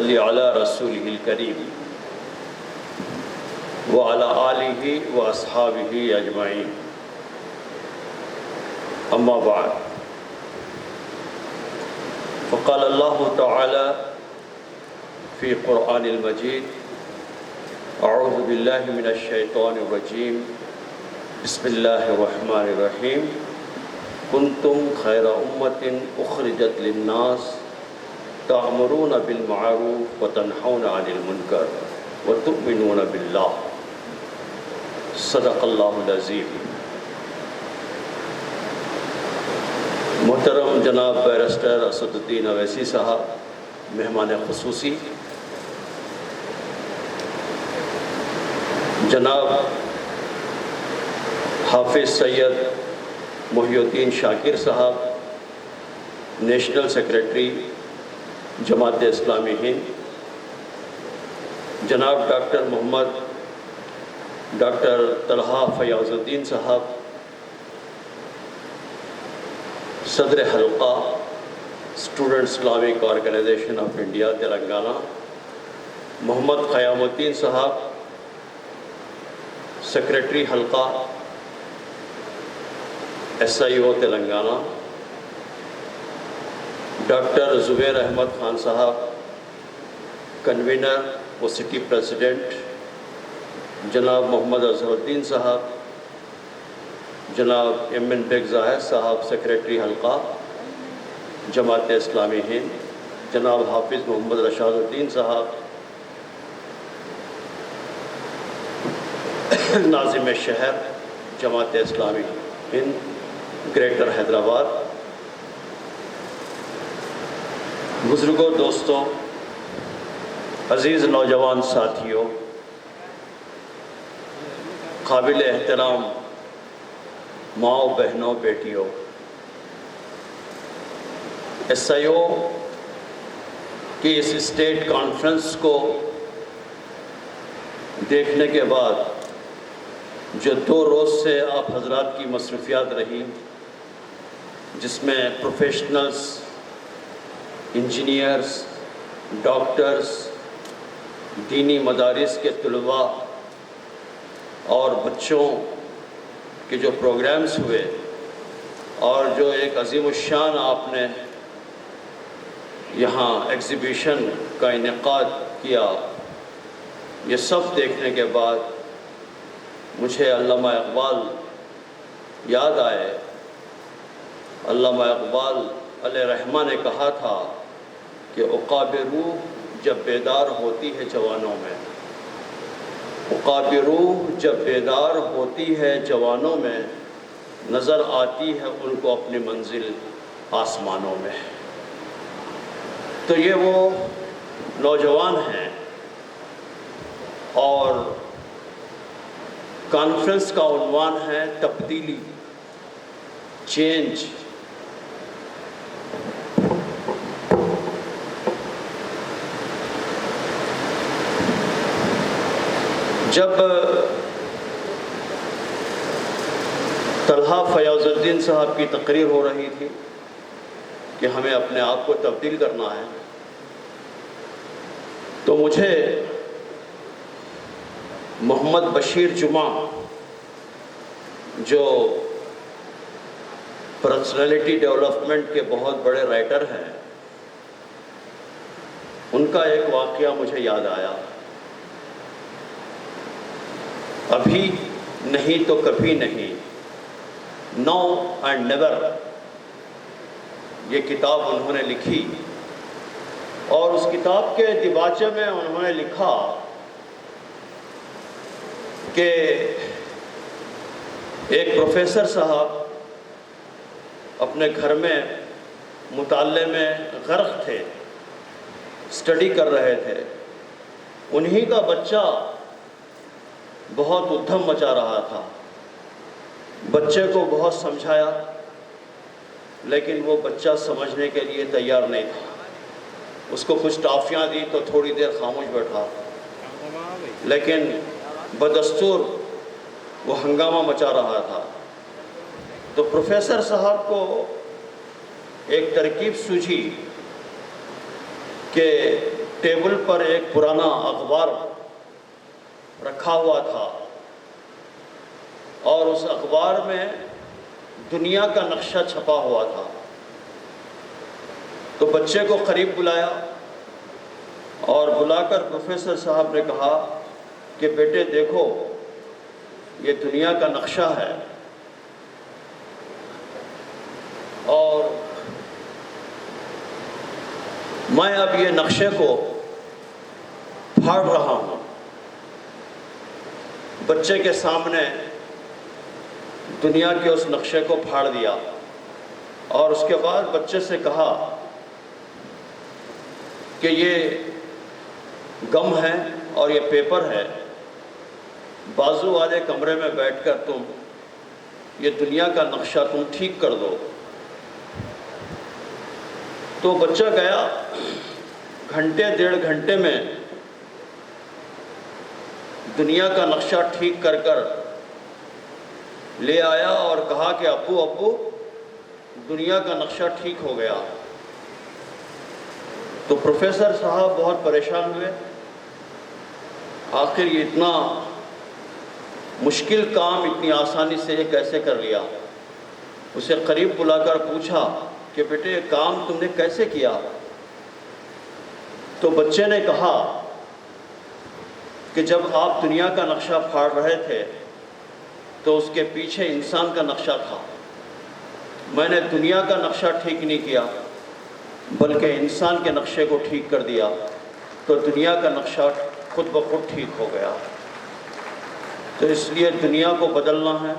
صلی علی رسولہ الکریم وعلی آلہ واصحابہ اجمعین، اما بعد، فقال اللہ تعالی فی قرآن المجید: اعوذ باللہ من الشیطان الرجیم، بسم اللہ الرحمن الرحیم، کنتم خیر امۃ اخرجت للناس تأمرون بالمعروف وتنہون عن المنکر وتؤمنون باللہ، صدق اللہ العظیم۔ محترم جناب بیرسٹر اسد الدین اویسی صاحب، مہمان خصوصی، جناب حافظ سید محی الدین شاکر صاحب، نیشنل سیکریٹری جماعت اسلامی ہند، جناب ڈاکٹر محمد ڈاکٹر طلحہ فیاض الدین صاحب، صدر حلقہ student Islamic organisation of India Telangana, Mohammed Qayam Uddin صاحب، سیکریٹری حلقہ SIO تلنگانہ، ڈاکٹر زبیر احمد خان صاحب، کنوینر و سٹی پریزیڈنٹ، جناب محمد اظہر الدین صاحب، جناب MN بیگ زاہد صاحب، سیکریٹری حلقہ جماعت اسلامی ہند، جناب حافظ محمد رشاد الدین صاحب، ناظم شہر جماعت اسلامی ہند گریٹر حیدرآباد، بزرگوں، دوستوں، عزیز نوجوان ساتھیوں، قابل احترام ماؤں، بہنوں، بیٹیوں، SIO کی اس اسٹیٹ کانفرنس کو دیکھنے کے بعد جو 2 روز سے آپ حضرات کی مصروفیات رہی، جس میں پروفیشنلز، انجینئرز، ڈاکٹرز، دینی مدارس کے طلباء اور بچوں کے جو پروگرامز ہوئے، اور جو ایک عظیم الشان آپ نے یہاں ایگزیبیشن کا انعقاد کیا، یہ سب دیکھنے کے بعد مجھے علامہ اقبال یاد آئے۔ علامہ اقبال علیہ رحمہ نے کہا تھا کہ عقاب روح جب بیدار ہوتی ہے جوانوں میں، عقاب روح جب بیدار ہوتی ہے جوانوں میں، نظر آتی ہے ان کو اپنی منزل آسمانوں میں۔ تو یہ وہ نوجوان ہیں، اور کانفرنس کا عنوان ہے تبدیلی، چینج۔ جب طلحہ فیاض الدین صاحب کی تقریر ہو رہی تھی کہ ہمیں اپنے آپ کو تبدیل کرنا ہے، تو مجھے محمد بشیر جمعہ، جو پرسنالٹی ڈیولپمنٹ کے بہت بڑے رائٹر ہیں، ان کا ایک واقعہ مجھے یاد آیا۔ ابھی نہیں تو کبھی نہیں، نو اینڈ نیور، یہ کتاب انہوں نے لکھی، اور اس کتاب کے دیباچے میں انہوں نے لکھا کہ ایک پروفیسر صاحب اپنے گھر میں مطالعے میں غرق تھے، اسٹڈی کر رہے تھے، انہی کا بچہ بہت ادھم مچا رہا تھا۔ بچے کو بہت سمجھایا، لیکن وہ بچہ سمجھنے کے لیے تیار نہیں تھا۔ اس کو کچھ ٹافیاں دی تو تھوڑی دیر خاموش بیٹھا، لیکن بدستور وہ ہنگامہ مچا رہا تھا۔ تو پروفیسر صاحب کو ایک ترکیب سوجھی کہ ٹیبل پر ایک پرانا اخبار رکھا ہوا تھا اور اس اخبار میں دنیا کا نقشہ چھپا ہوا تھا۔ تو بچے کو قریب بلایا اور بلا کر پروفیسر صاحب نے کہا کہ بیٹے دیکھو، یہ دنیا کا نقشہ ہے اور میں اب یہ نقشے کو پھاڑ رہا ہوں۔ بچے کے سامنے دنیا کے اس نقشے کو پھاڑ دیا اور اس کے بعد بچے سے کہا کہ یہ گم ہے اور یہ پیپر ہے، بازو والے کمرے میں بیٹھ کر تم یہ دنیا کا نقشہ تم ٹھیک کر دو۔ تو بچہ گیا، گھنٹے 1.5 میں دنیا کا نقشہ ٹھیک کر کر لے آیا اور کہا کہ ابو دنیا کا نقشہ ٹھیک ہو گیا۔ تو پروفیسر صاحب بہت پریشان ہوئے، آخر یہ اتنا مشکل کام اتنی آسانی سے یہ کیسے کر لیا۔ اسے قریب بلا کر پوچھا کہ بیٹے یہ کام تم نے کیسے کیا؟ تو بچے نے کہا کہ جب آپ دنیا کا نقشہ پھاڑ رہے تھے تو اس کے پیچھے انسان کا نقشہ تھا، میں نے دنیا کا نقشہ ٹھیک نہیں کیا بلکہ انسان کے نقشے کو ٹھیک کر دیا، تو دنیا کا نقشہ خود بخود ٹھیک ہو گیا۔ تو اس لیے دنیا کو بدلنا ہے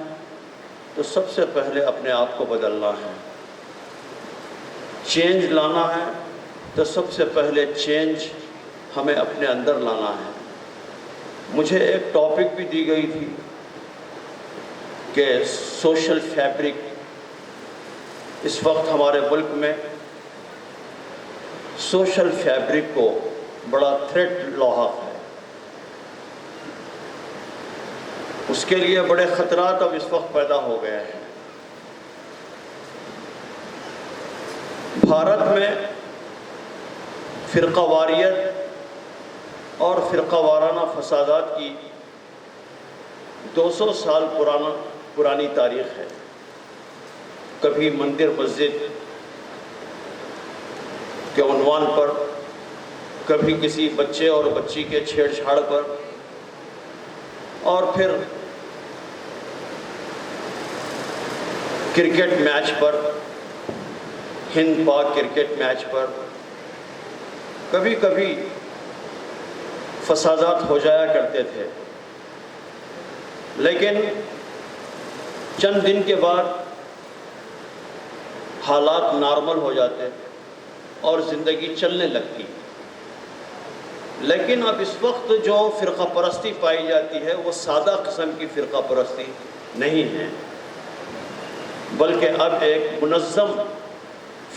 تو سب سے پہلے اپنے آپ کو بدلنا ہے، چینج لانا ہے تو سب سے پہلے چینج ہمیں اپنے اندر لانا ہے۔ مجھے ایک ٹاپک بھی دی گئی تھی کہ سوشل فیبرک، اس وقت ہمارے ملک میں سوشل فیبرک کو بڑا تھریٹ لاحق ہے، اس کے لیے بڑے خطرات اب اس وقت پیدا ہو گئے ہیں۔ بھارت میں فرقہ واریت اور فرقہ وارانہ فسادات کی 200 سال پرانی تاریخ ہے۔ کبھی مندر مسجد کے عنوان پر، کبھی کسی بچے اور بچی کے چھیڑ چھاڑ پر، اور پھر کرکٹ میچ پر، ہند پاک کرکٹ میچ پر کبھی کبھی فسادات ہو جایا کرتے تھے، لیکن چند دن کے بعد حالات نارمل ہو جاتے اور زندگی چلنے لگتی۔ لیکن اب اس وقت جو فرقہ پرستی پائی جاتی ہے وہ سادہ قسم کی فرقہ پرستی نہیں ہے، بلکہ اب ایک منظم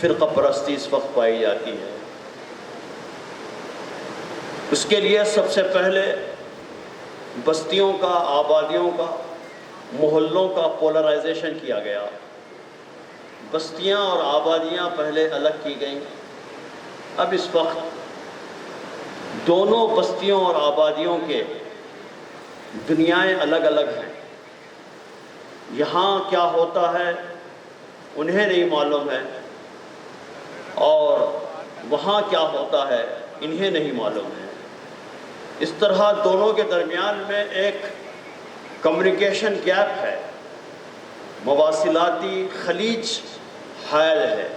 فرقہ پرستی اس وقت پائی جاتی ہے۔ اس کے لیے سب سے پہلے بستیوں کا، آبادیوں کا، محلوں کا پولرائزیشن کیا گیا۔ بستیاں اور آبادیاں پہلے الگ کی گئیں، اب اس وقت دونوں بستیوں اور آبادیوں کے دنیائیں الگ الگ ہیں۔ یہاں کیا ہوتا ہے انہیں نہیں معلوم ہے اور وہاں کیا ہوتا ہے انہیں نہیں معلوم ہے۔ اس طرح دونوں کے درمیان میں ایک کمیونیکیشن گیپ ہے، مواصلاتی خلیج حائل ہے۔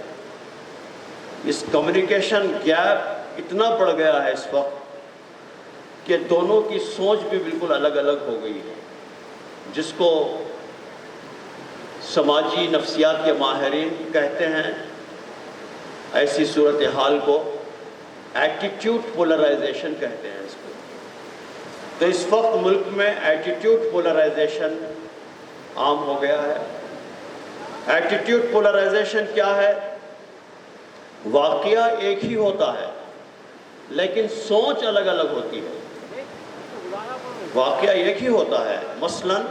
اس کمیونیکیشن گیپ اتنا بڑھ گیا ہے اس وقت کہ دونوں کی سوچ بھی بالکل الگ الگ ہو گئی ہے، جس کو سماجی نفسیات کے ماہرین کہتے ہیں ایسی صورتحال کو ایٹیٹیوڈ پولرائزیشن کہتے ہیں اس کو۔ تو اس وقت ملک میں ایٹیٹیوڈ پولرائزیشن عام ہو گیا ہے۔ ایٹیٹیوڈ پولرائزیشن کیا ہے؟ واقعہ ایک ہی ہوتا ہے لیکن سوچ الگ الگ ہوتی ہے۔ واقعہ ایک ہی ہوتا ہے، مثلاً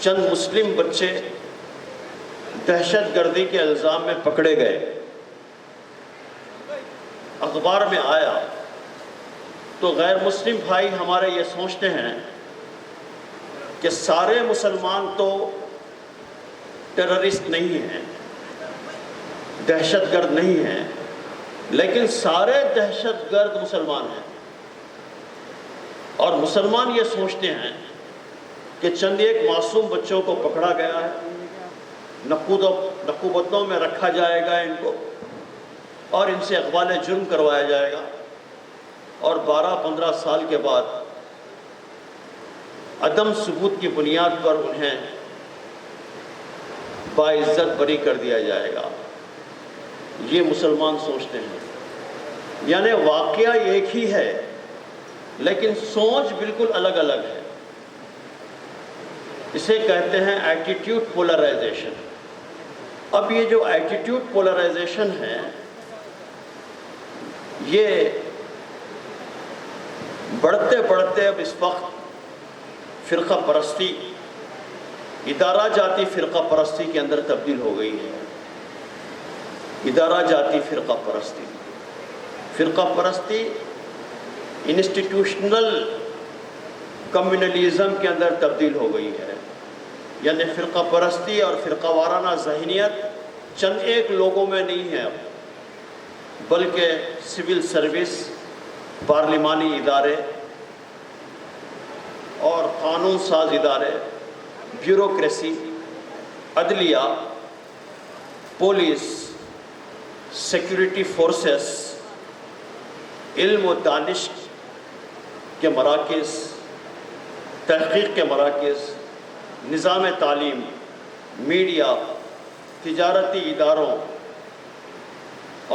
چند مسلم بچے دہشت گردی کے الزام میں پکڑے گئے، اخبار میں آیا تو غیر مسلم بھائی ہمارے یہ سوچتے ہیں کہ سارے مسلمان تو ٹیررسٹ نہیں ہیں، دہشت گرد نہیں ہیں، لیکن سارے دہشت گرد مسلمان ہیں۔ اور مسلمان یہ سوچتے ہیں کہ چند ایک معصوم بچوں کو پکڑا گیا ہے، نقوبتوں میں رکھا جائے گا ان کو، اور ان سے اقبال جرم کروایا جائے گا، اور 12-15 سال کے بعد عدم ثبوت کی بنیاد پر انہیں باعزت بری کر دیا جائے گا۔ یہ مسلمان سوچتے ہیں، یعنی واقعہ ایک ہی ہے لیکن سوچ بالکل الگ الگ ہے۔ اسے کہتے ہیں ایٹیٹیوڈ پولرائزیشن۔ اب یہ جو ایٹیٹیوڈ پولرائزیشن ہے، یہ بڑھتے بڑھتے اب اس وقت فرقہ پرستی، ادارہ جاتی فرقہ پرستی کے اندر تبدیل ہو گئی ہے۔ ادارہ جاتی فرقہ پرستی، فرقہ پرستی انسٹیٹیوشنل کمیونلزم کے اندر تبدیل ہو گئی ہے۔ یعنی فرقہ پرستی اور فرقہ وارانہ ذہنیت چند ایک لوگوں میں نہیں ہے اب، بلکہ سول سروس، پارلیمانی ادارے اور قانون ساز ادارے، بیوروکریسی، عدلیہ، پولیس، سیکورٹی فورسز، علم و دانش کے مراکز، تحقیق کے مراکز، نظام تعلیم، میڈیا، تجارتی اداروں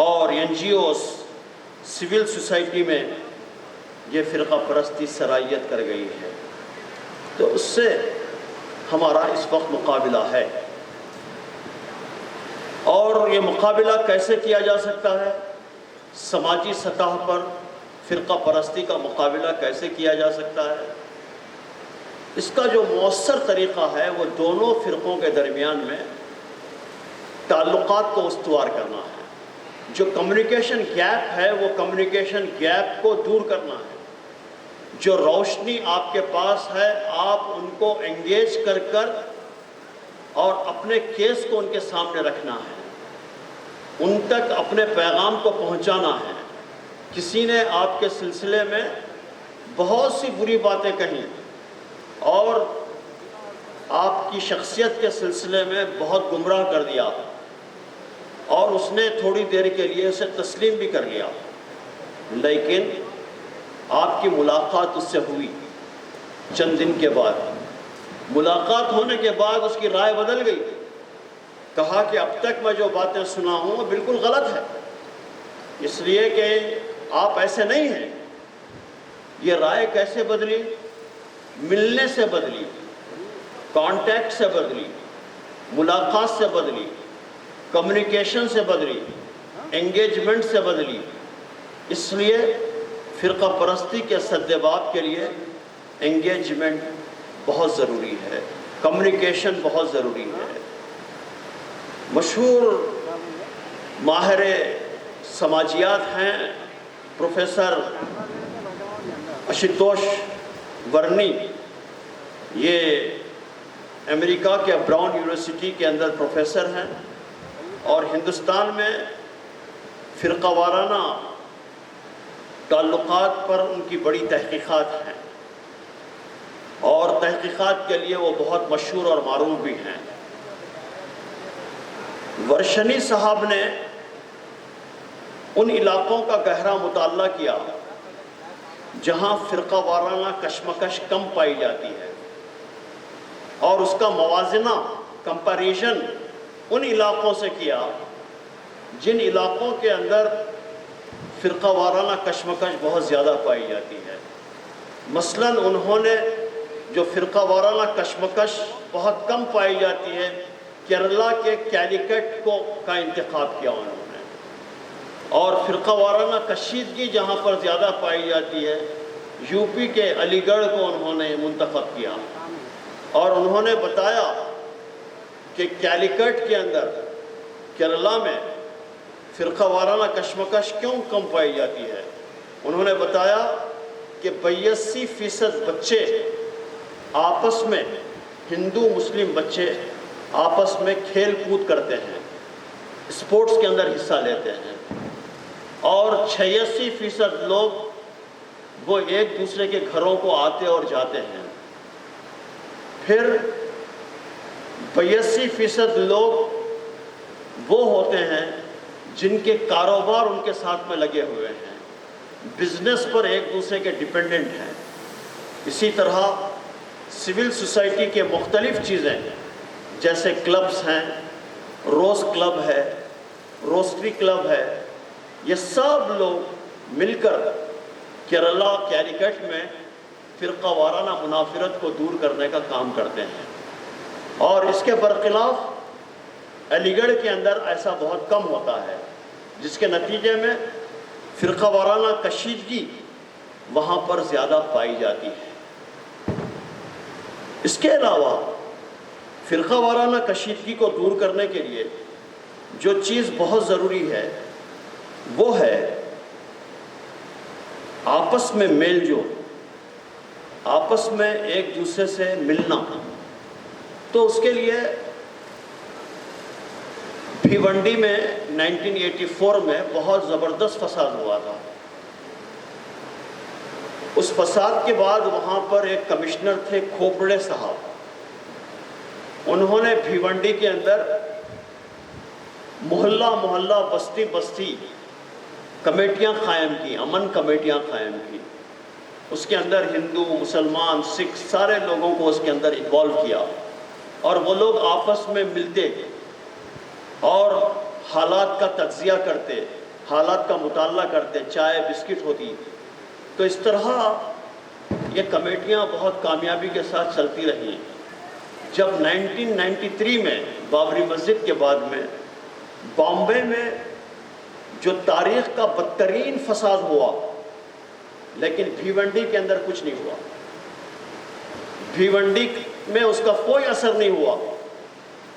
اور NGOs، سول سوسائٹی میں یہ فرقہ پرستی سرائیت کر گئی ہے۔ تو اس سے ہمارا اس وقت مقابلہ ہے، اور یہ مقابلہ کیسے کیا جا سکتا ہے؟ سماجی سطح پر فرقہ پرستی کا مقابلہ کیسے کیا جا سکتا ہے؟ اس کا جو مؤثر طریقہ ہے وہ دونوں فرقوں کے درمیان میں تعلقات کو استوار کرنا ہے۔ جو کمیونیکیشن گیپ ہے وہ کمیونیکیشن گیپ کو دور کرنا ہے۔ جو روشنی آپ کے پاس ہے آپ ان کو انگیج کر کر اور اپنے کیس کو ان کے سامنے رکھنا ہے، ان تک اپنے پیغام کو پہنچانا ہے۔ کسی نے آپ کے سلسلے میں بہت سی بری باتیں کہیں اور آپ کی شخصیت کے سلسلے میں بہت گمراہ کر دیا، اور اس نے تھوڑی دیر کے لیے اسے تسلیم بھی کر لیا، لیکن آپ کی ملاقات اس سے ہوئی چند دن کے بعد، ملاقات ہونے کے بعد اس کی رائے بدل گئی، کہا کہ اب تک میں جو باتیں سنا ہوں وہ بالکل غلط ہے، اس لیے کہ آپ ایسے نہیں ہیں۔ یہ رائے کیسے بدلی؟ ملنے سے بدلی، کانٹیکٹ سے بدلی، ملاقات سے بدلی، کمیونیکیشن سے بدلی، انگیجمنٹ سے بدلی۔ اس لیے فرقہ پرستی کے سدباب کے لیے انگیجمنٹ بہت ضروری ہے، کمیونیکیشن بہت ضروری ہے۔ مشہور ماہر سماجیات ہیں پروفیسر اشتوش ورنی، یہ امریکہ کے براؤن یونیورسٹی کے اندر پروفیسر ہیں، اور ہندوستان میں فرقہ وارانہ تعلقات پر ان کی بڑی تحقیقات ہیں، اور تحقیقات کے لیے وہ بہت مشہور اور معروف بھی ہیں۔ ورشنی صاحب نے ان علاقوں کا گہرا مطالعہ کیا جہاں فرقہ وارانہ کشمکش کم پائی جاتی ہے، اور اس کا موازنہ، کمپیریزن ان علاقوں سے کیا جن علاقوں کے اندر فرقہ وارانہ کشمکش بہت زیادہ پائی جاتی ہے۔ مثلاً انہوں نے جو فرقہ وارانہ کشمکش بہت کم پائی جاتی ہے، کیرلا کے کیلیکٹ کا انتخاب کیا انہوں نے، اور فرقہ وارانہ کشیدگی جہاں پر زیادہ پائی جاتی ہے یوپی کے علی گڑھ کو انہوں نے منتخب کیا، اور انہوں نے بتایا کہ کیلیکٹ کے اندر، کیرلا میں فرقہ وارانہ کشمکش کیوں کم پائی جاتی ہے؟ انہوں نے بتایا کہ 82% بچے آپس میں، ہندو مسلم بچے آپس میں کھیل کود کرتے ہیں، اسپورٹس کے اندر حصہ لیتے ہیں، اور 86% لوگ وہ ایک دوسرے کے گھروں کو آتے اور جاتے ہیں۔ پھر 82% لوگ وہ ہوتے ہیں جن کے کاروبار ان کے ساتھ میں لگے ہوئے ہیں، بزنس پر ایک دوسرے کے ڈیپینڈنٹ ہیں۔ اسی طرح سول سوسائٹی کے مختلف چیزیں جیسے کلبز ہیں، روز کلب ہے، روسٹری کلب ہے، یہ سب لوگ مل کر کیرلا کیلیکٹ میں فرقہ وارانہ منافرت کو دور کرنے کا کام کرتے ہیں۔ اور اس کے برخلاف علی گڑھ کے اندر ایسا بہت کم ہوتا ہے، جس کے نتیجے میں فرقہ وارانہ کشیدگی وہاں پر زیادہ پائی جاتی ہے۔ اس کے علاوہ فرقہ وارانہ کشیدگی کو دور کرنے کے لیے جو چیز بہت ضروری ہے وہ ہے آپس میں میل جول، آپس میں ایک دوسرے سے ملنا۔ تو اس کے لیے بھیونڈی میں 1984 میں بہت زبردست فساد ہوا تھا۔ اس فساد کے بعد وہاں پر ایک کمشنر تھے کھوپڑے صاحب، انہوں نے بھیونڈی کے اندر محلہ محلہ بستی بستی کمیٹیاں قائم کی، امن کمیٹیاں قائم کی۔ اس کے اندر ہندو، مسلمان، سکھ سارے لوگوں کو اس کے اندر انوالو کیا، اور وہ لوگ آپس میں ملتے اور حالات کا تجزیہ کرتے، حالات کا مطالعہ کرتے، چائے بسکٹ ہوتی۔ تو اس طرح یہ کمیٹیاں بہت کامیابی کے ساتھ چلتی رہیں۔ جب 1993 میں بابری مسجد کے بعد میں بامبے میں جو تاریخ کا بدترین فساد ہوا، لیکن بھیونڈی کے اندر کچھ نہیں ہوا، بھیونڈی میں اس کا کوئی اثر نہیں ہوا۔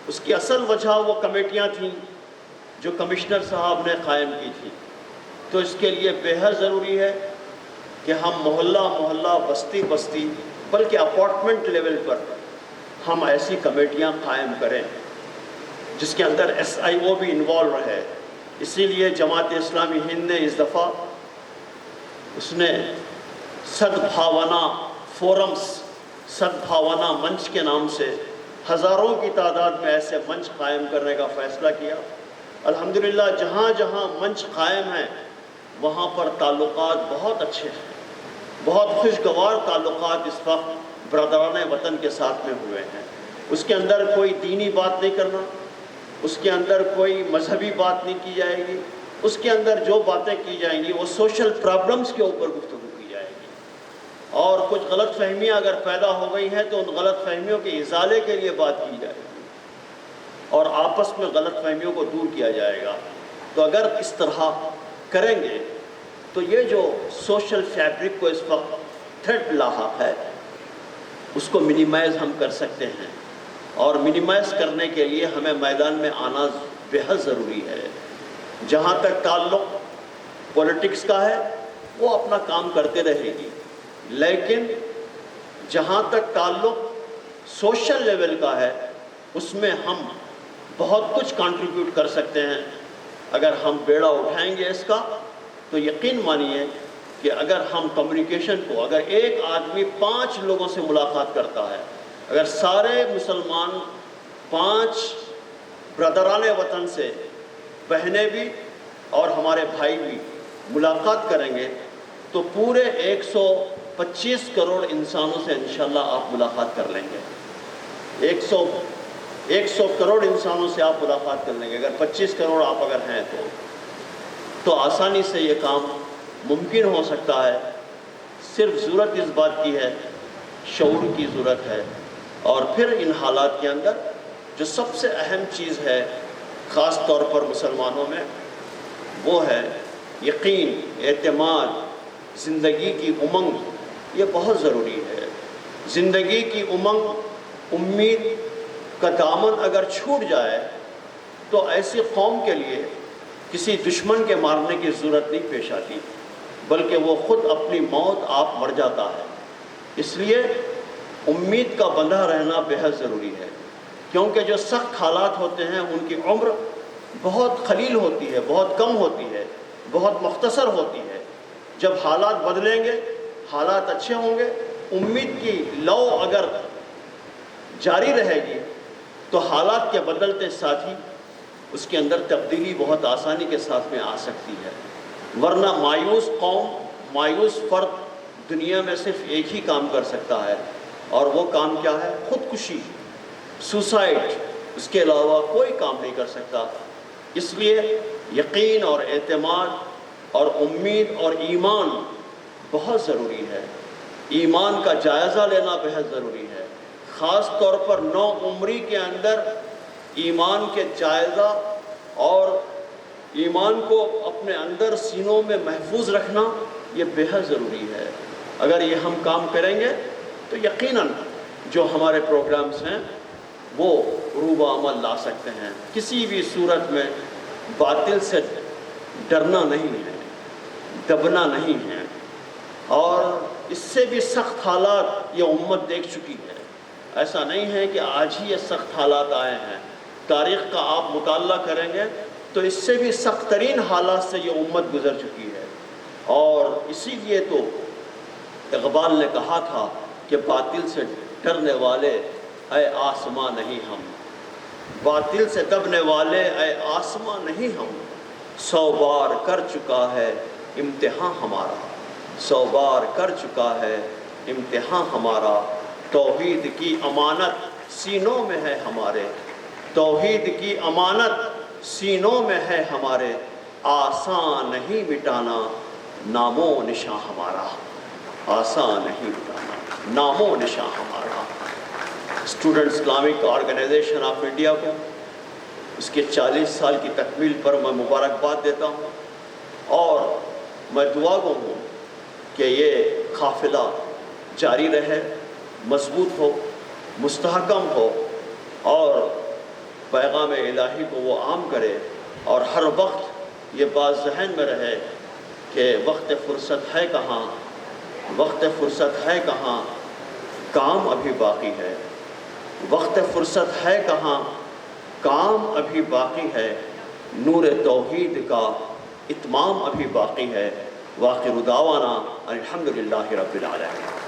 اس کی اصل وجہ وہ کمیٹیاں تھیں جو کمشنر صاحب نے قائم کی تھی۔ تو اس کے لیے بے حد ضروری ہے کہ ہم محلہ محلہ بستی بستی بلکہ اپارٹمنٹ لیول پر ہم ایسی کمیٹیاں قائم کریں جس کے اندر SIO بھی انوالو رہے۔ اسی لیے جماعت اسلامی ہند نے اس دفعہ اس نے سدبھاونا فورمز، سدبھاونا منچ کے نام سے ہزاروں کی تعداد میں ایسے منچ قائم کرنے کا فیصلہ کیا۔ الحمدللہ جہاں جہاں منچ قائم ہیں وہاں پر تعلقات بہت اچھے ہیں، بہت خوشگوار تعلقات اس وقت برادران وطن کے ساتھ میں ہوئے ہیں۔ اس کے اندر کوئی دینی بات نہیں کرنا، اس کے اندر کوئی مذہبی بات نہیں کی جائے گی، اس کے اندر جو باتیں کی جائیں گی وہ سوشل پرابلمز کے اوپر گفتگو کی جائے گی، اور کچھ غلط فہمیاں اگر پیدا ہو گئی ہیں تو ان غلط فہمیوں کے ازالے کے لیے بات کی جائے گی اور آپس میں غلط فہمیوں کو دور کیا جائے گا۔ تو اگر اس طرح کریں گے تو یہ جو سوشل فیبرک کو اس وقت تھریٹ لاحق ہے اس کو منیمائز ہم کر سکتے ہیں، اور منیمائز کرنے کے لیے ہمیں میدان میں آنا بے حد ضروری ہے۔ جہاں تک تعلق پولیٹکس کا ہے وہ اپنا کام کرتے رہے گی، لیکن جہاں تک تعلق سوشل لیول کا ہے اس میں ہم بہت کچھ کنٹریبیوٹ کر سکتے ہیں۔ اگر ہم بیڑا اٹھائیں گے اس کا تو یقین مانیے کہ اگر ہم کمیونیکیشن کو، اگر ایک آدمی 5 لوگوں سے ملاقات کرتا ہے، اگر سارے مسلمان 5 برادران وطن سے، بہنیں بھی اور ہمارے بھائی بھی ملاقات کریں گے تو پورے 125 کروڑ انسانوں سے انشاءاللہ آپ ملاقات کر لیں گے۔ 100 کروڑ انسانوں سے آپ ملاقات کر لیں گے۔ اگر 25 کروڑ آپ اگر ہیں تو آسانی سے یہ کام ممکن ہو سکتا ہے۔ صرف ضرورت اس بات کی ہے، شعور کی ضرورت ہے، اور پھر ان حالات کے اندر جو سب سے اہم چیز ہے خاص طور پر مسلمانوں میں وہ ہے یقین، اعتماد، زندگی کی امنگ۔ یہ بہت ضروری ہے۔ زندگی کی امنگ، امید کا دامن اگر چھوٹ جائے تو ایسی قوم کے لیے کسی دشمن کے مارنے کی ضرورت نہیں پیش آتی، بلکہ وہ خود اپنی موت آپ مر جاتا ہے۔ اس لیے امید کا بندھا رہنا بہت ضروری ہے، کیونکہ جو سخت حالات ہوتے ہیں ان کی عمر بہت قلیل ہوتی ہے، بہت کم ہوتی ہے، بہت مختصر ہوتی ہے۔ جب حالات بدلیں گے، حالات اچھے ہوں گے، امید کی لو اگر جاری رہے گی تو حالات کے بدلتے ساتھ ہی اس کے اندر تبدیلی بہت آسانی کے ساتھ میں آ سکتی ہے۔ ورنہ مایوس قوم، مایوس فرد دنیا میں صرف ایک ہی کام کر سکتا ہے، اور وہ کام کیا ہے؟ خودکشی، سوسائڈ۔ اس کے علاوہ کوئی کام نہیں کر سکتا۔ اس لیے یقین اور اعتماد اور امید اور ایمان بہت ضروری ہے۔ ایمان کا جائزہ لینا بہت ضروری ہے، خاص طور پر نو عمری کے اندر ایمان کے جائزہ اور ایمان کو اپنے اندر سینوں میں محفوظ رکھنا یہ بہت ضروری ہے۔ اگر یہ ہم کام کریں گے تو یقیناً جو ہمارے پروگرامز ہیں وہ روب عمل لا سکتے ہیں۔ کسی بھی صورت میں باطل سے ڈرنا نہیں ہے، دبنا نہیں ہے، اور اس سے بھی سخت حالات یہ امت دیکھ چکی ہے۔ ایسا نہیں ہے کہ آج ہی یہ سخت حالات آئے ہیں، تاریخ کا آپ مطالعہ کریں گے تو اس سے بھی سخت ترین حالات سے یہ امت گزر چکی ہے۔ اور اسی لیے تو اقبال نے کہا تھا کہ باطل سے ڈرنے والے اے آسماں نہیں ہم، باطل سے دبنے والے اے آسماں نہیں ہم، 100 بار کر چکا ہے امتحان ہمارا، 100 بار کر چکا ہے امتحان ہمارا، توحید کی امانت سینوں میں ہے ہمارے، توحید کی امانت سینوں میں ہے ہمارے، آسان نہیں مٹانا نام و نشاں ہمارا، آسان نہیں مٹانا نام و نشاں ہمارا۔ Student Islamic organisation of India کو اس کے 40 سال کی تکمیل پر میں مبارکباد دیتا ہوں، اور میں دعا گو ہوں کہ یہ قافلہ جاری رہے، مضبوط ہو، مستحکم ہو، اور پیغام الہی کو وہ عام کرے، اور ہر وقت یہ بات ذہن میں رہے کہ وقت فرصت ہے کہاں، وقت فرصت ہے کہاں، کام ابھی باقی ہے، وقت فرصت ہے کہاں، کام ابھی باقی ہے، نور توحید کا اتمام ابھی باقی ہے۔ وآخر دعوانا الحمدللہ رب العالمین۔